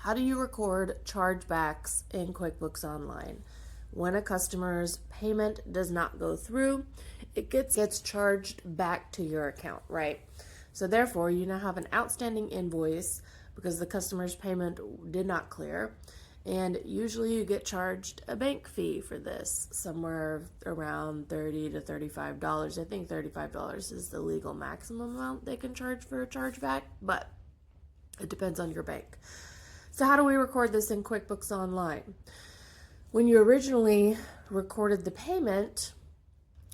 How do you record chargebacks in QuickBooks Online? When a customer's payment does not go through, it gets charged back to your account, right? So therefore, you now have an outstanding invoice because the customer's payment did not clear. And usually you get charged a bank fee for this, somewhere around $30 to $35. I think $35 is the legal maximum amount they can charge for a chargeback, but it depends on your bank. So how do we record this in QuickBooks Online? When you originally recorded the payment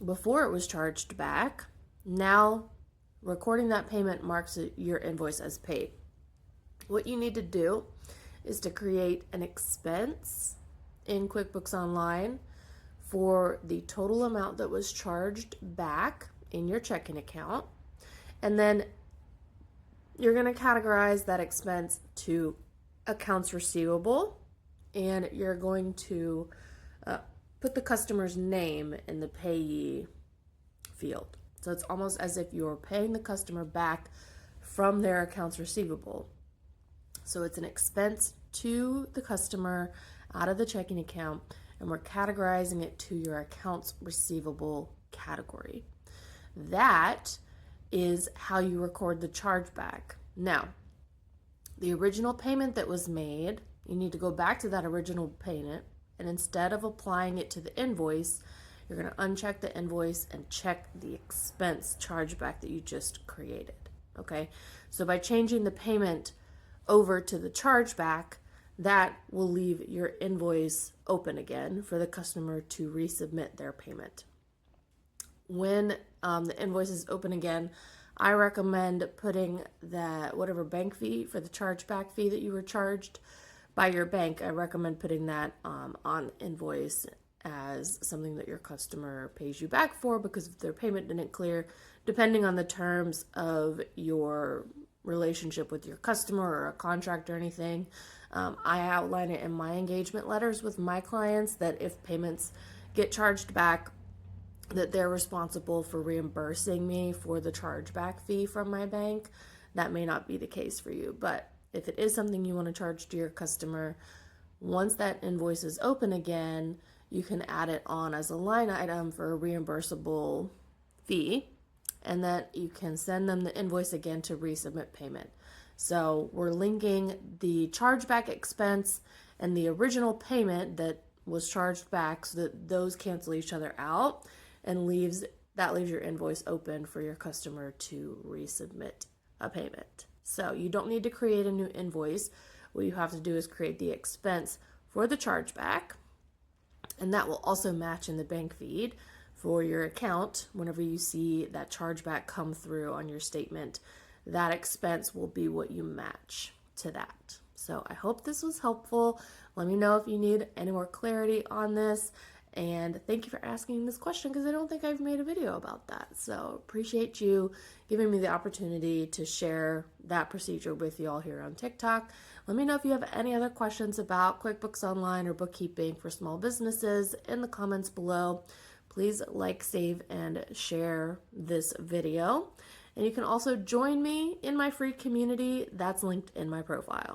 before it was charged back, now recording that payment marks your invoice as paid. What you need to do is to create an expense in QuickBooks Online for the total amount that was charged back in your checking account. And then you're going to categorize that expense to accounts receivable, and you're going to put the customer's name in the payee field. So it's almost as if you're paying the customer back from their accounts receivable. So it's an expense to the customer out of the checking account, and we're categorizing it to your accounts receivable category. That is how you record the chargeback. Now, the original payment that was made, you need to go back to that original payment, and instead of applying it to the invoice, you're going to uncheck the invoice and check the expense chargeback that you just created. Okay, so by changing the payment over to the chargeback, that will leave your invoice open again for the customer to resubmit their payment. When the invoice is open again, I recommend putting that whatever bank fee for the chargeback fee that you were charged by your bank, I recommend putting that on invoice as something that your customer pays you back for, because if their payment didn't clear, depending on the terms of your relationship with your customer or a contract or anything, I outline it in my engagement letters with my clients that if payments get charged back, that they're responsible for reimbursing me for the chargeback fee from my bank. That may not be the case for you, but if it is something you want to charge to your customer, once that invoice is open again, you can add it on as a line item for a reimbursable fee, and then you can send them the invoice again to resubmit payment. So we're linking the chargeback expense and the original payment that was charged back so that those cancel each other out, and leaves your invoice open for your customer to resubmit a payment. So you don't need to create a new invoice. What you have to do is create the expense for the chargeback, and that will also match in the bank feed for your account. Whenever you see that chargeback come through on your statement, that expense will be what you match to that. So I hope this was helpful. Let me know if you need any more clarity on this. And thank you for asking this question, because I don't think I've made a video about that. So appreciate you giving me the opportunity to share that procedure with you all here on TikTok. Let me know if you have any other questions about QuickBooks Online or bookkeeping for small businesses in the comments below. Please like, save, and share this video. And you can also join me in my free community that's linked in my profile.